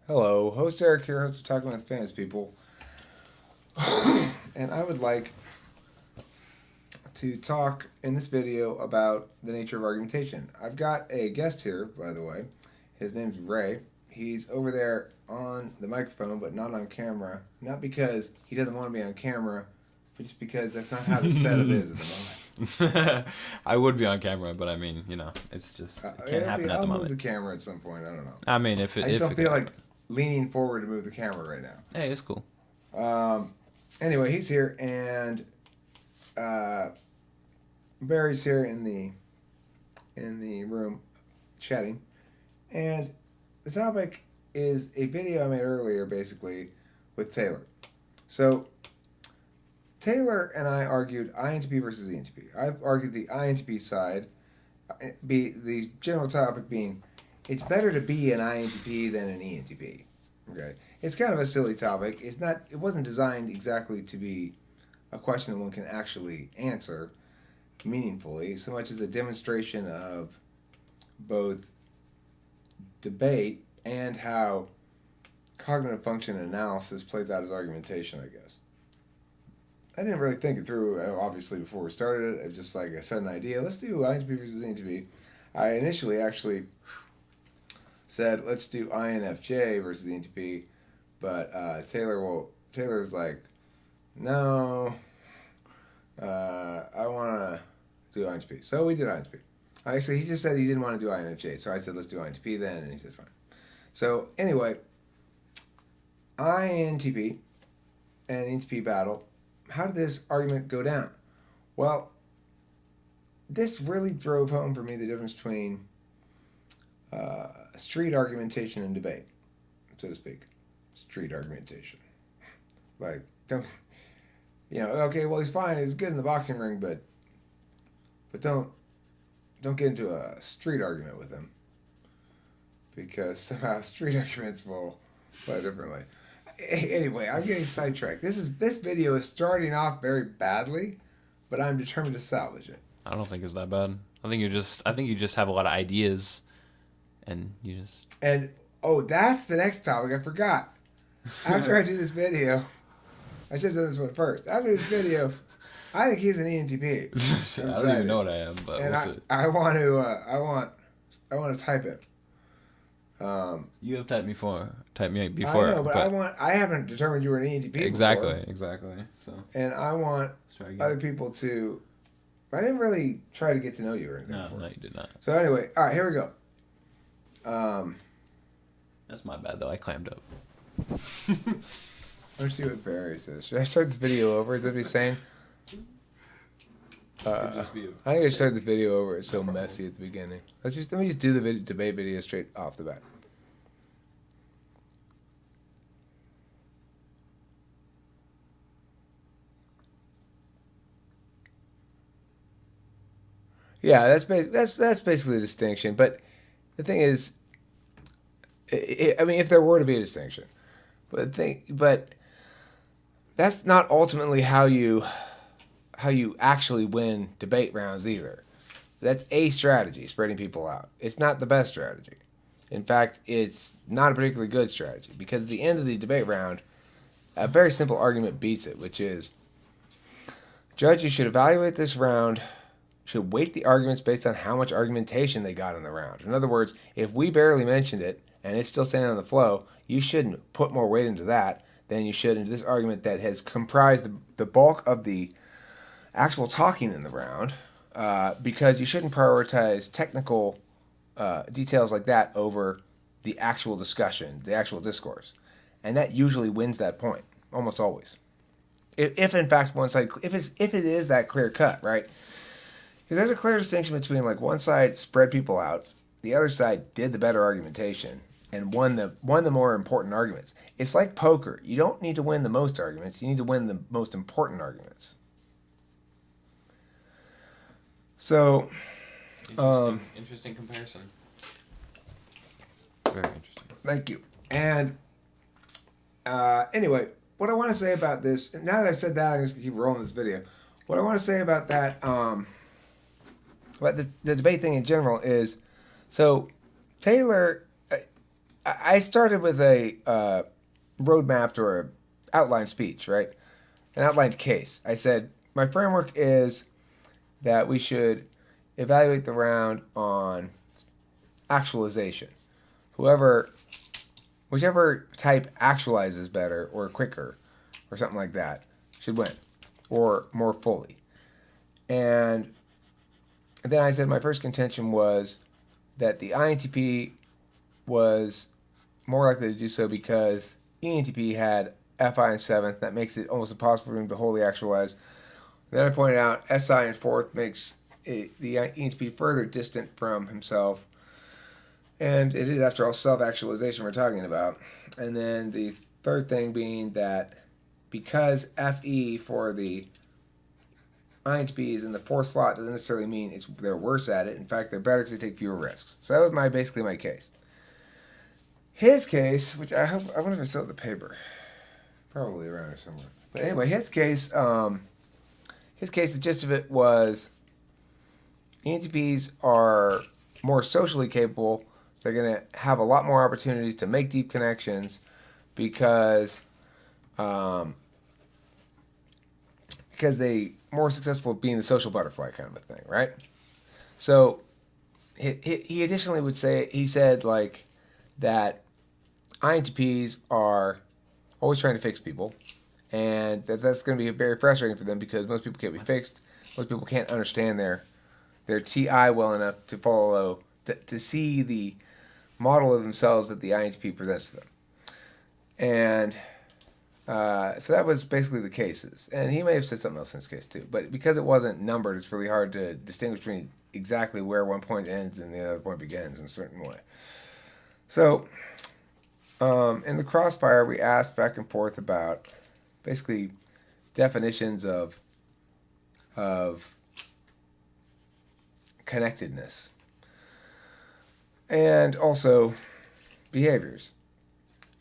Hello, host Eric here, host of Talking with Famous People. And I would like to talk in this video about the nature of argumentation. I've got a guest here, by the way. His name's Ray. He's over there on the microphone, but not on camera. Not because he doesn't want to be on camera, but just because that's not how the setup is at the moment. I would be on camera, but I mean, it's just it can't happen at I'll the move moment. the camera at some point. I don't know. I mean, I just don't feel like leaning forward to move the camera right now. Hey, it's cool. Anyway, he's here, and Barry's here in the room chatting, and the topic is a video I made earlier, basically, with Taylor. So Taylor and I argued INTP versus ENTP. I've argued the INTP side, the general topic being it's better to be an INTP than an ENTP. Okay, it's kind of a silly topic. It wasn't designed exactly to be a question that one can actually answer meaningfully, so much as a demonstration of both debate and how cognitive function analysis plays out as argumentation, I guess. I didn't really think it through, obviously, before we started it. It just like I said an idea. Let's do INTP versus ENTP. I initially actually said let's do INFJ versus ENTP, but Taylor's like, no, I want to do INTP. So we did INTP. Actually, he just said he didn't want to do INFJ, so I said let's do INTP then, and he said fine. So anyway, INTP and ENTP battle. How did this argument go down? Well, this really drove home for me the difference between street argumentation and debate, so to speak. Street argumentation. Like, okay, well, he's fine, he's good in the boxing ring, but don't get into a street argument with him, because somehow street arguments will play differently. Anyway, I'm getting sidetracked. This video is starting off very badly, but I'm determined to salvage it. I don't think it's that bad. I think you just have a lot of ideas, and you just. And that's the next topic. I forgot. After I do this video, I should have done this one first. After this video, I think he's an ENTP. I don't even know what I am, but and we'll see. I want to type it. You have typed me before. I know, but I haven't determined you were an ENTP. Exactly. So. And I want other people to. I didn't really try to get to know you or anything. No, you did not. So anyway, all right, here we go. That's my bad though. I clammed up. Let's see what Barry says. Should I start this video over? Is that what he's saying? I think I should start this video over. It's so messy at the beginning. Let me just do the debate video straight off the bat. Yeah, that's basically the distinction. But the thing is, I mean, if there were to be a distinction, but that's not ultimately how you actually win debate rounds either. That's a strategy, spreading people out. It's not the best strategy. In fact, it's not a particularly good strategy, because at the end of the debate round, a very simple argument beats it, which is, judges should evaluate this round, should weight the arguments based on how much argumentation they got in the round. In other words, if we barely mentioned it and it's still standing on the flow, you shouldn't put more weight into that than you should into this argument that has comprised the bulk of the actual talking in the round, because you shouldn't prioritize technical details like that over the actual discussion, the actual discourse. And that usually wins that point, almost always. If in fact one side, if it is that clear cut, right? Because there's a clear distinction between, like, one side spread people out, the other side did the better argumentation and won the more important arguments. It's like poker. You don't need to win the most arguments. You need to win the most important arguments. So, interesting comparison. Very interesting. Thank you. And anyway, what I want to say about this, now that I've said that, I'm just going to keep rolling this video. What I want to say about that, about the debate thing in general is, so Taylor, I started with a roadmap or a outlined speech, right? An outlined case. I said my framework is that we should evaluate the round on actualization. Whoever, whichever type actualizes better or quicker or something like that should win or more fully. And then I said my first contention was that the INTP was more likely to do so because ENTP had FI in seventh. That makes it almost impossible for him to wholly actualize. Then I pointed out SI in fourth makes the ENTP further distant from himself. And it is, after all, self-actualization we're talking about. And then the third thing being that because FE for the INTP is in the fourth slot doesn't necessarily mean they're worse at it. In fact, they're better because they take fewer risks. So that was basically my case. His case, which I wonder if I still have the paper, probably around here somewhere. But anyway, his case, the gist of it was ENTPs are more socially capable. They're going to have a lot more opportunities to make deep connections because they more successful at being the social butterfly kind of a thing, right? So he additionally would say, he said like that INTPs are always trying to fix people, and that's going to be very frustrating for them because most people can't be fixed. Most people can't understand their TI well enough to follow, to see the model of themselves that the INTP presents to them. And so that was basically the cases. And he may have said something else in his case too. But because it wasn't numbered, it's really hard to distinguish between exactly where one point ends and the other point begins in a certain way. So in the crossfire, we asked back and forth about basically definitions of connectedness and also behaviors.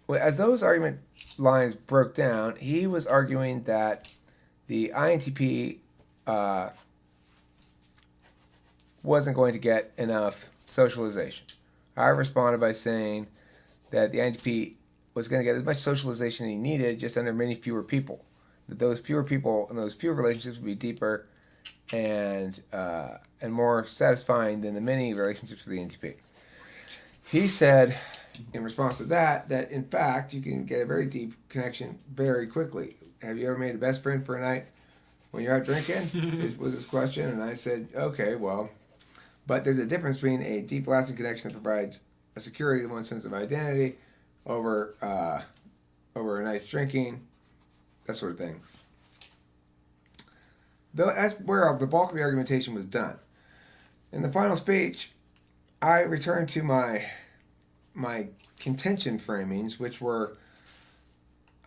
As those argument lines broke down, he was arguing that the INTP wasn't going to get enough socialization. I responded by saying that the INTP was going to get as much socialization as he needed, just under many fewer people. That those fewer people and those fewer relationships would be deeper and more satisfying than the many relationships with the INTP. He said, in response to that in fact you can get a very deep connection very quickly. Have you ever made a best friend for a night when you're out drinking? Was his question, and I said, okay, well, but there's a difference between a deep, lasting connection that provides a security to one's sense of identity over a night's drinking, that sort of thing. Though that's where the bulk of the argumentation was done. In the final speech, I returned to my contention framings, which were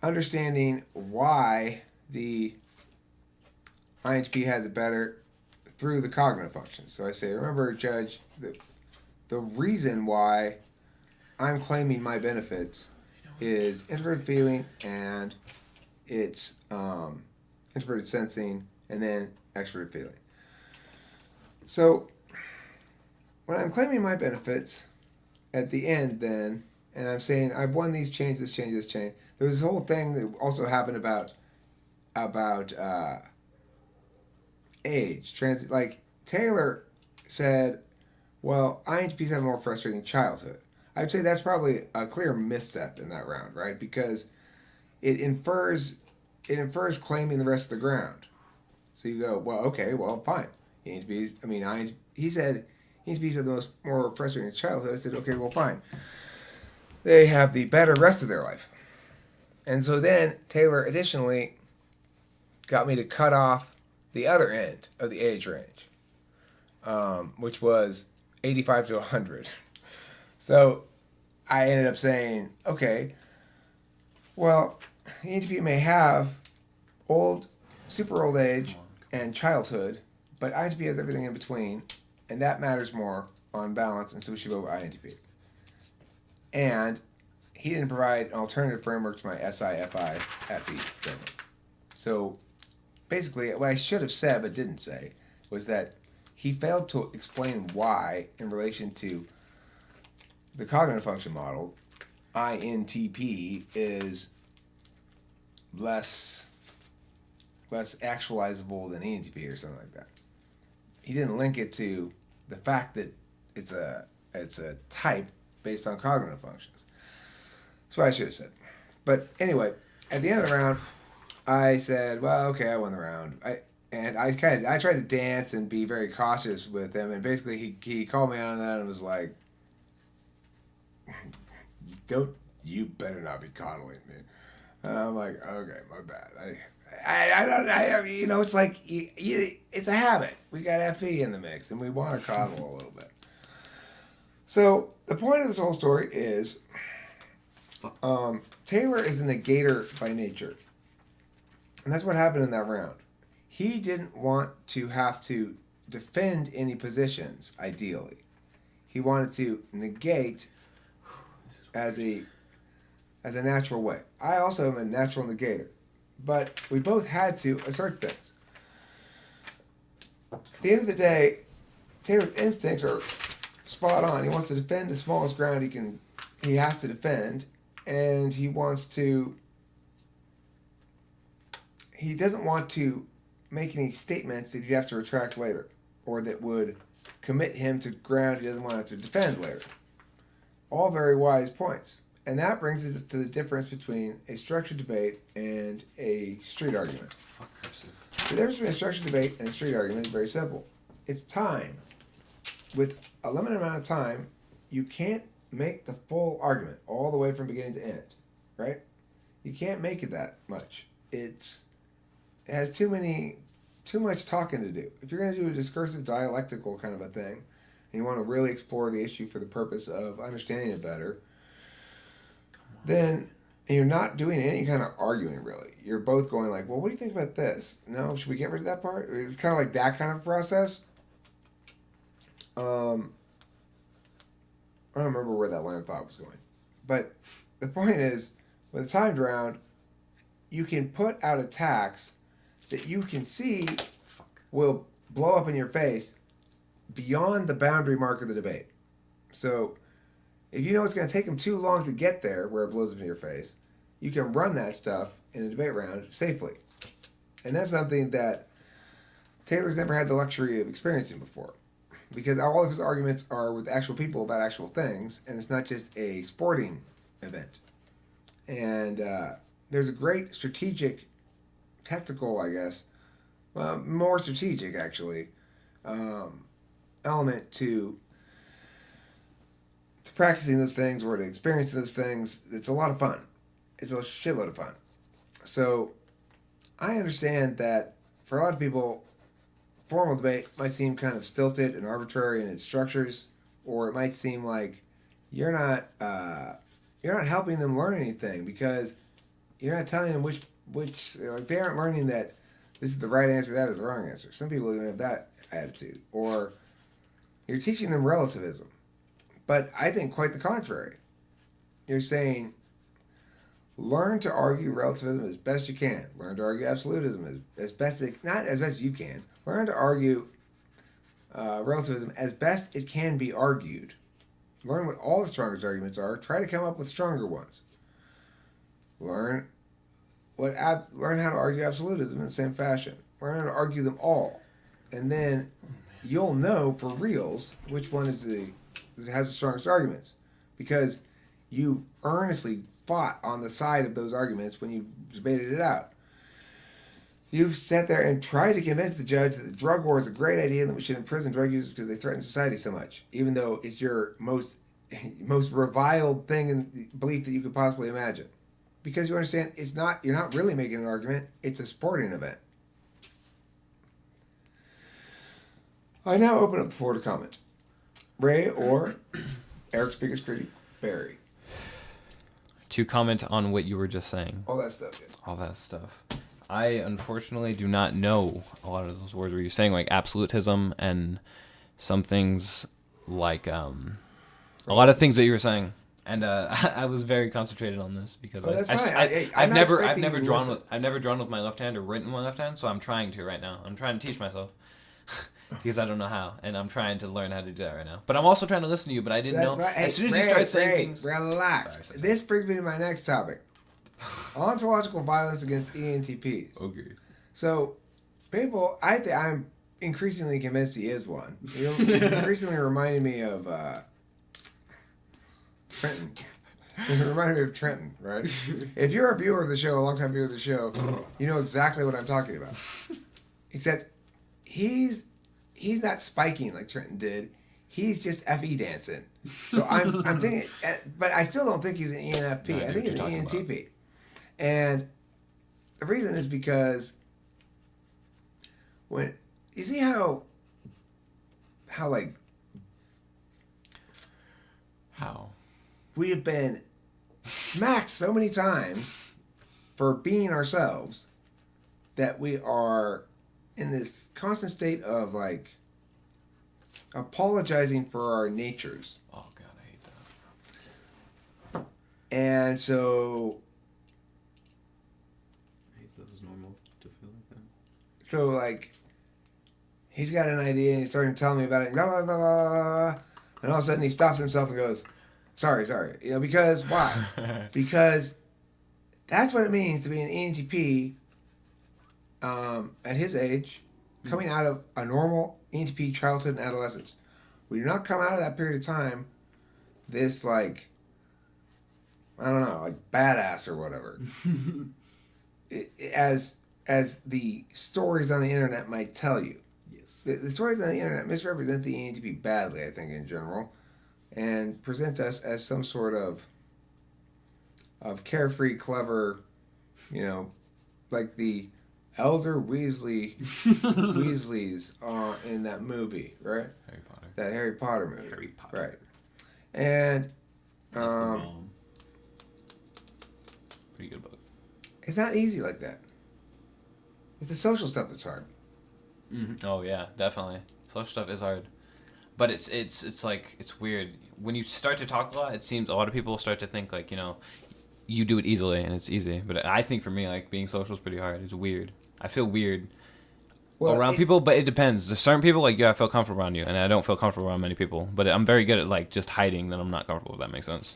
understanding why the INTP has it better through the cognitive functions. So I say, remember, Judge, the reason why I'm claiming my benefits is introverted feeling and it's introverted sensing and then extroverted feeling. So when I'm claiming my benefits at the end then, and I'm saying I've won these chains, this chain, this chain, there was this whole thing that also happened about age. Like Taylor said, well, INTPs have a more frustrating childhood. I'd say that's probably a clear misstep in that round, right? Because it infers claiming the rest of the ground. So you go, well, okay, well, fine. He said ENTPs have the more frustrating childhood. I said, okay, well, fine. They have the better rest of their life. And so then Taylor additionally got me to cut off the other end of the age range, which was 85 to 100. So I ended up saying, okay, well, ENTP may have super old age and childhood, but INTP has everything in between, and that matters more on balance, and so we should go with INTP. And he didn't provide an alternative framework to my SI-FI FE framework. So basically, what I should have said but didn't say was that he failed to explain why, in relation to the cognitive function model, INTP is less actualizable than ENTP or something like that. He didn't link it to the fact that it's a type based on cognitive functions. That's what I should have said. But anyway, at the end of the round, I said, "Well, okay, I won the round." I tried to dance and be very cautious with him, and basically he called me on that and was like, you better not be coddling me." And I'm like, "Okay, my bad. It's like it's a habit. We got FE in the mix, and we want to coddle a little bit." So the point of this whole story is, Taylor is a negator by nature, and that's what happened in that round. He didn't want to have to defend any positions. Ideally, he wanted to negate as a natural way. I also am a natural negator, but we both had to assert things. At the end of the day, Taylor's instincts are spot on. He wants to defend the smallest ground he has to defend, and he doesn't want to make any statements that he'd have to retract later, or that would commit him to ground he doesn't want to defend later. All very wise points. And that brings it to the difference between a structured debate and a street argument. The difference between a structured debate and a street argument is very simple. It's time. With a limited amount of time, you can't make the full argument all the way from beginning to end, right? You can't make it that much. It has too much talking to do. If you're going to do a discursive dialectical kind of a thing, and you want to really explore the issue for the purpose of understanding it better, then you're not doing any kind of arguing, really. You're both going like, well, what do you think about this? No, should we get rid of that part? It's kind of like that kind of process. I don't remember where that line of thought was going. But the point is, with a timed round, you can put out attacks that you can see will blow up in your face beyond the boundary mark of the debate. So if you know it's going to take them too long to get there where it blows up in your face, you can run that stuff in a debate round safely. And that's something that Taylor's never had the luxury of experiencing before. Because all of his arguments are with actual people about actual things, and it's not just a sporting event. And there's a great strategic, tactical, I guess, well, more strategic actually, element to practicing those things or to experiencing those things. It's a lot of fun. It's a shitload of fun. So I understand that for a lot of people, formal debate might seem kind of stilted and arbitrary in its structures, or it might seem like you're not helping them learn anything because you're not telling them which like they aren't learning that this is the right answer, that is the wrong answer. Some people even have that attitude, or you're teaching them relativism. But I think quite the contrary. You're saying, learn to argue relativism as best you can. Learn to argue absolutism as best not as best you can. Learn to argue relativism as best it can be argued. Learn what all the strongest arguments are. Try to come up with stronger ones. Learn how to argue absolutism in the same fashion. Learn how to argue them all, and then you'll know for reals which one has the strongest arguments, because you earnestly fought on the side of those arguments when you debated it out. You've sat there and tried to convince the judge that the drug war is a great idea and that we should imprison drug users because they threaten society so much, even though it's your most reviled thing and belief that you could possibly imagine. Because you understand, you're not really making an argument, it's a sporting event. I now open up the floor to comment. Ray or Eric's biggest critic, Barry. To comment on what you were just saying. All that stuff, yeah. All that stuff. I unfortunately do not know a lot of those words where you're saying like absolutism and some things like a lot of things that you were saying. And I was very concentrated on this because I've never drawn with my left hand or written with my left hand, so I'm trying to right now. I'm trying to teach myself. because I don't know how, and I'm trying to learn how to do that right now. But I'm also trying to listen to you, but I didn't know. Right. As soon as you start saying things... Relax. Sorry. This brings me to my next topic. Ontological violence against ENTPs. Okay. So, people, I'm increasingly convinced he is one. He's increasingly reminding me of Trenton. It reminded me of Trenton, right? If you're a viewer of the show, a long-time viewer of the show, you know exactly what I'm talking about. Except he's not spiking like Trenton did. He's just FE dancing. So I'm thinking, but I still don't think he's an ENFP. No, I think he's an ENTP. And the reason is because when you see how we have been smacked so many times for being ourselves that we are in this constant state of like apologizing for our natures. Oh God, I hate that. And so I hate that it's normal to feel like that. So like he's got an idea and he's starting to tell me about it, blah, blah, blah, blah, and all of a sudden he stops himself and goes, sorry. You know, because why? Because that's what it means to be an ENTP at his age, coming out of a normal ENTP childhood and adolescence. We do not come out of that period of time this like, I don't know, like badass or whatever. As the stories on the internet might tell you. Yes. The stories on the internet misrepresent the ENTP badly, I think, in general, and present us as some sort of carefree, clever, you know, like the elder Weasleys in that movie, right? Harry Potter. That Harry Potter movie. Harry Potter. Right. And That's the mom. Pretty good book. it's not easy like that. It's the social stuff that's hard. Mm-hmm. Oh yeah, definitely. Social stuff is hard, but it's like it's weird when you start to talk a lot. It seems a lot of people start to think like, you know, you do it easily and it's easy, but I think for me, like, being social is pretty hard. It's weird. I feel weird around people, but it depends. There's certain people like, yeah, I feel comfortable around you, and I don't feel comfortable around many people. But I'm very good at like just hiding that I'm not comfortable. If that makes sense.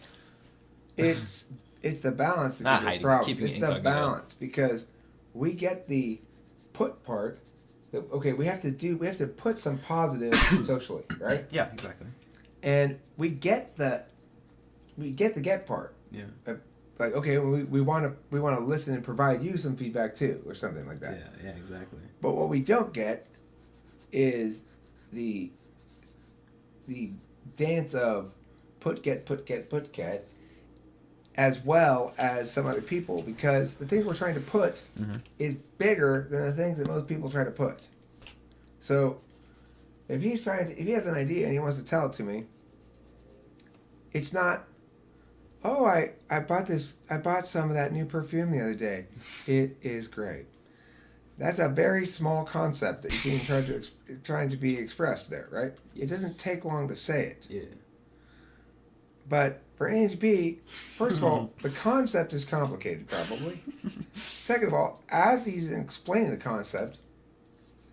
It's the balance that Not gives us hiding, problems. keeping it It's the incognito. balance because we get the put part. That, okay, we have to put some positive socially, right? Yeah, exactly. And we get the get part. Yeah. Like, okay, we want to listen and provide you some feedback too, or something like that. Yeah, exactly. But what we don't get is the dance of put get, as well as some other people, because the thing we're trying to put is bigger than the things that most people try to put. So if he has an idea and he wants to tell it to me, it's not, oh, I bought some of that new perfume the other day. It is great. That's a very small concept that you're trying to be expressed there, right? Yes. It doesn't take long to say it. Yeah. But for an NHP, first of all, the concept is complicated, probably. Second of all, as he's explaining the concept,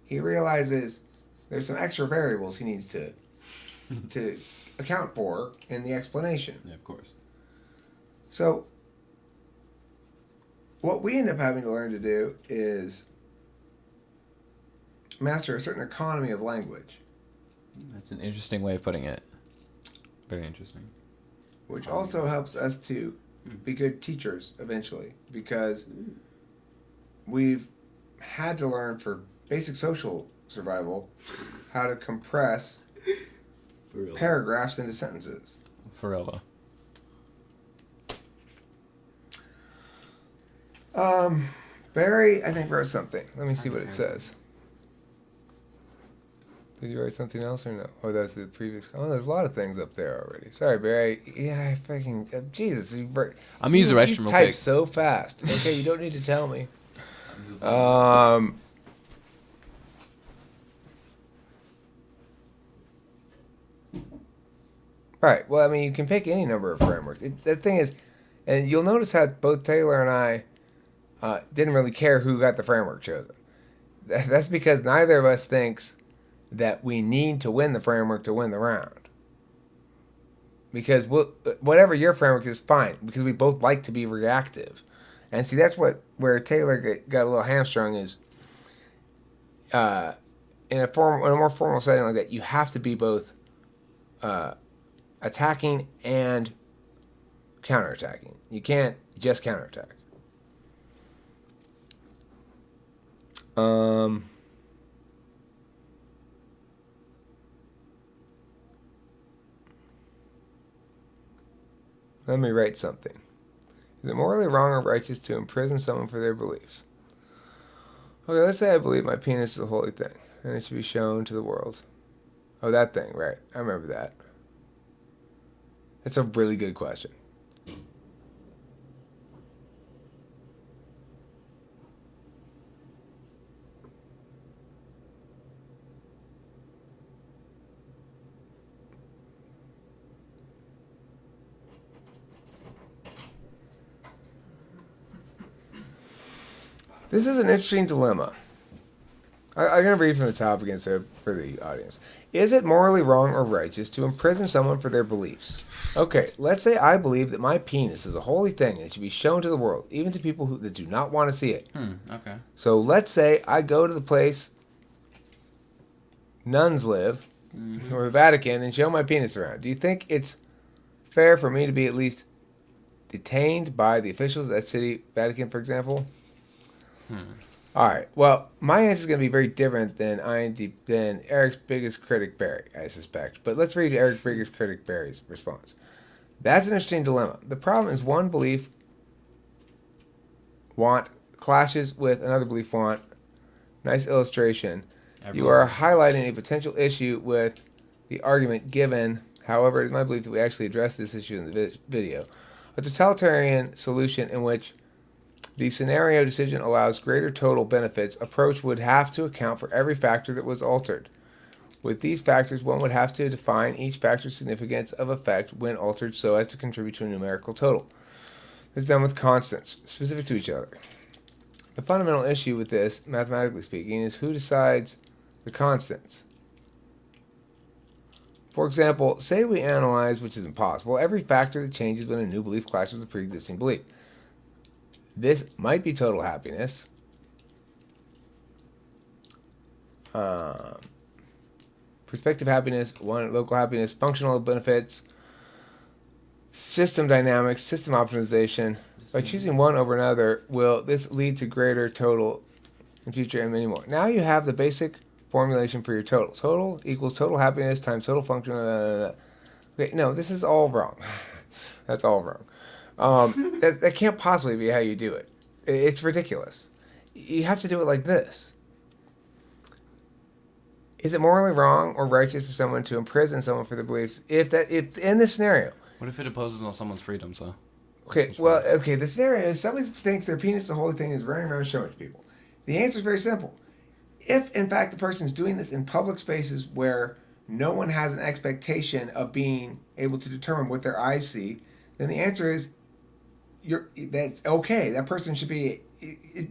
he realizes there's some extra variables he needs to account for in the explanation. Yeah, of course. So, what we end up having to learn to do is master a certain economy of language, That's an interesting way of putting it. Very interesting. which also helps us to be good teachers eventually, because we've had to learn for basic social survival how to compress For real. paragraphs into sentences. For real though. Barry, I think, wrote something. Let me see what it says. Did you write something else or no? Oh, that's the previous. Oh, there's a lot of things up there already. Sorry, Barry. Yeah, I fucking Jesus. I'm gonna use the restroom real type quick. so fast. Okay, you don't need to tell me. I'm just Right. Well, I mean, you can pick any number of frameworks. The thing is, and you'll notice how both Taylor and I didn't really care who got the framework chosen. That's because neither of us thinks that we need to win the framework to win the round. Because whatever your framework is, fine. Because we both like to be reactive. And see, that's where Taylor got a little hamstrung is in a more formal setting like that, you have to be both attacking and counterattacking. You can't just counterattack. Let me write something. Is it morally wrong or righteous to imprison someone for their beliefs? Okay, let's say I believe my penis is a holy thing, and it should be shown to the world. Oh, that thing, right. I remember that. That's a really good question. This is an interesting dilemma. I'm going to read from the top again so for the audience. Is it morally wrong or righteous to imprison someone for their beliefs? Okay, let's say I believe that my penis is a holy thing and it should be shown to the world, even to people that do not want to see it. Okay. So let's say I go to the place nuns live, or the Vatican, and show my penis around. Do you think it's fair for me to be at least detained by the officials of that city, Vatican, for example? All right. Well, my answer is going to be very different than Eric's biggest critic, Barry, I suspect. But let's read Eric's biggest critic, Barry's response. That's an interesting dilemma. The problem is one belief clashes with another belief want. Nice illustration. You are highlighting a potential issue with the argument given. However, it is my belief that we actually address this issue in the video. A totalitarian solution in which the scenario decision allows greater total benefits approach would have to account for every factor that was altered. With these factors, one would have to define each factor's significance of effect when altered so as to contribute to a numerical total. This is done with constants, specific to each other. The fundamental issue with this, mathematically speaking, is who decides the constants. For example, say we analyze, which is impossible, every factor that changes when a new belief clashes with a pre-existing belief. This might be total happiness. Perspective happiness, local happiness, functional benefits, system dynamics, system optimization. By choosing one over another, will this lead to greater total in future and many more? Now you have the basic formulation for your total. Total equals total happiness times total function. Okay, no, this is all wrong. That's all wrong. That can't possibly be how you do it. It's ridiculous. You have to do it like this. Is it morally wrong or righteous for someone to imprison someone for their beliefs? If in this scenario, What if it imposes on someone's freedom? So. the scenario is somebody thinks their penis is the holy thing is running around showing it to people. The answer is very simple. If in fact the person is doing this in public spaces where no one has an expectation of being able to determine what their eyes see, then the answer is that's okay. That person should be.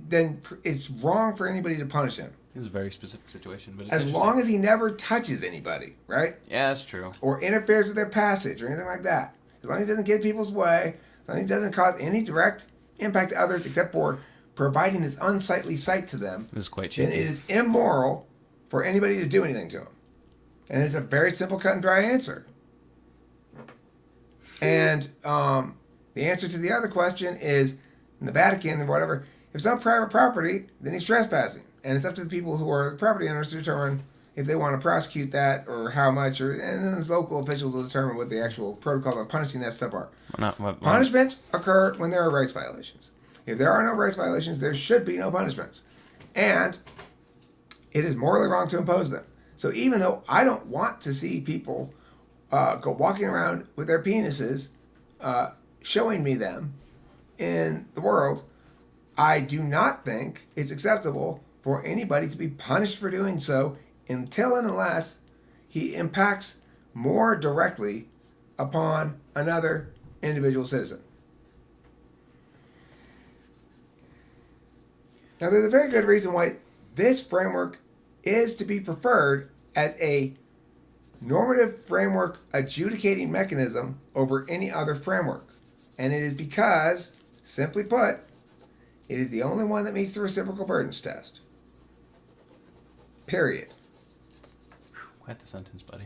Then it's wrong for anybody to punish him. This is a very specific situation, but it's as long as he never touches anybody, right? Yeah, that's true. Or interferes with their passage or anything like that. As long as he doesn't get people's way, as long as he doesn't cause any direct impact to others except for providing this unsightly sight to them. This is quite cheeky. Then it is immoral for anybody to do anything to him. And it's a very simple, cut and dry answer. And the answer to the other question is, in the Vatican or whatever, if it's on private property, then he's trespassing. And it's up to the people who are the property owners to determine if they want to prosecute that or how much, and then it's local officials will determine what the actual protocols on punishing that stuff are. Punishments occur when there are rights violations. If there are no rights violations, there should be no punishments. And it is morally wrong to impose them. So even though I don't want to see people go walking around with their penises showing me them in the world, I do not think it's acceptable for anybody to be punished for doing so until and unless he impacts more directly upon another individual citizen. Now, there's a very good reason why this framework is to be preferred as a normative framework adjudicating mechanism over any other framework. And it is because, simply put, it is the only one that meets the reciprocal burdens test. Period. Quite the sentence, buddy.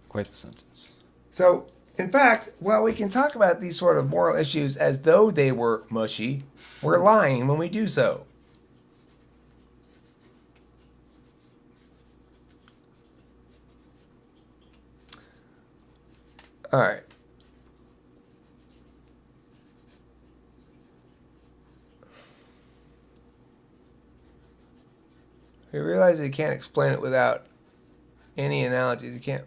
Quite the sentence. So, in fact, while we can talk about these sort of moral issues as though they were mushy, we're lying when we do so. All right. He realizes he can't explain it without any analogies. He can't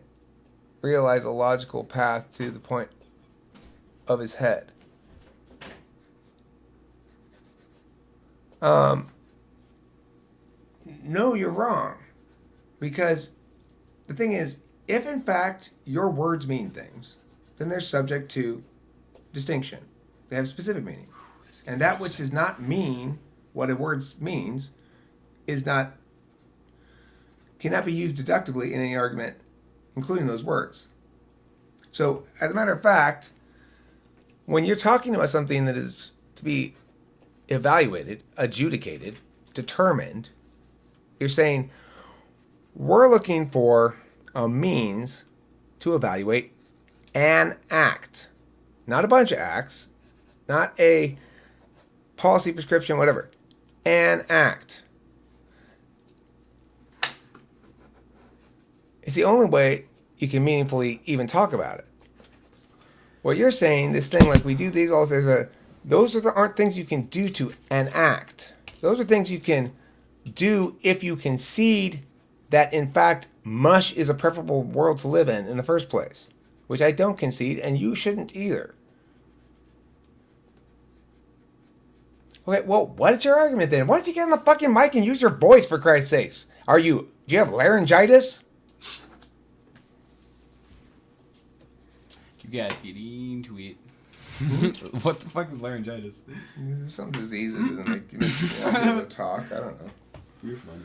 realize a logical path to the point of his head. No, you're wrong. Because the thing is, if in fact your words mean things, then they're subject to distinction. They have specific meaning. And that which does not mean what a word means cannot be used deductively in any argument, including those words. So, as a matter of fact, when you're talking about something that is to be evaluated, adjudicated, determined, you're saying, we're looking for a means to evaluate an act. Not a bunch of acts, not a policy, prescription, whatever. An act. It's the only way you can meaningfully even talk about it. What you're saying, this thing like we do these, all this, those aren't things you can do to an act. Those are things you can do if you concede that, in fact, mush is a preferable world to live in the first place, which I don't concede, and you shouldn't either. Okay, well, what is your argument then? Why don't you get on the fucking mic and use your voice, for Christ's sakes? Do you have laryngitis? You guys get into it. What the fuck is laryngitis? There's some disease that doesn't make you able to talk. I don't know. You're funny.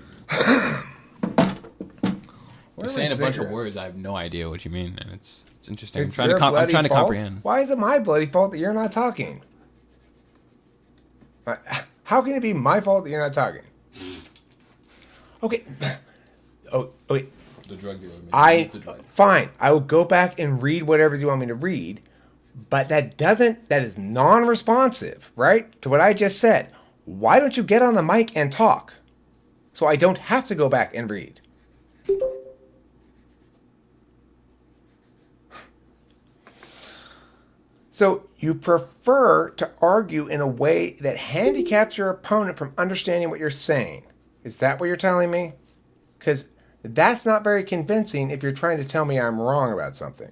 You're saying a bunch of words. I have no idea what you mean, and it's interesting. It's I'm trying to comprehend. Why is it my bloody fault that you're not talking? How can it be my fault that you're not talking? Okay. Oh, wait. The drug dealer. Fine. I will go back and read whatever you want me to read, but that is non-responsive, right? To what I just said. Why don't you get on the mic and talk? So I don't have to go back and read. So you prefer to argue in a way that handicaps your opponent from understanding what you're saying. Is that what you're telling me? Because that's not very convincing if you're trying to tell me I'm wrong about something.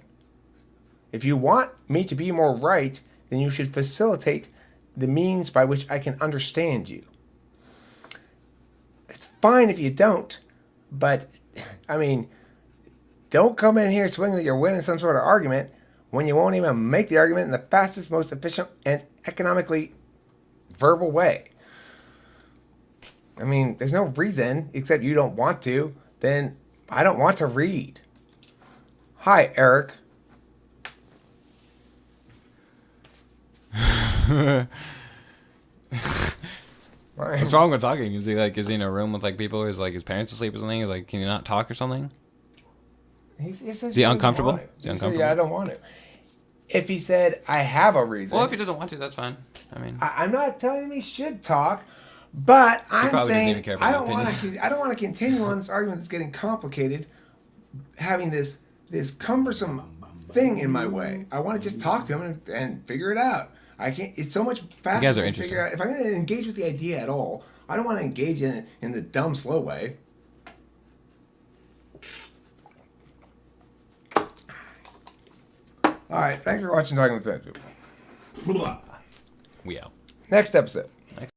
If you want me to be more right, then you should facilitate the means by which I can understand you. It's fine if you don't, but, I mean, don't come in here swinging that you're winning some sort of argument when you won't even make the argument in the fastest, most efficient, and economically verbal way. I mean, there's no reason, except you don't want to, then I don't want to read. Hi, Eric. What's wrong with talking? Is he in a room with people? Is his parents asleep or something? Can he not talk or something? Is he uncomfortable? Yeah, I don't want to. If he said, I have a reason. Well, if he doesn't want to, that's fine. I mean, I'm not telling him he should talk, but I'm saying I don't want to continue on this argument that's getting complicated, having this cumbersome thing in my way. I want to just talk to him and figure it out. I can't. It's so much faster. You guys are to interesting. figure out. If I'm going to engage with the idea at all, I don't want to engage in it in the dumb, slow way. All right. Thanks for watching Talking with Fat People. we out. Next episode.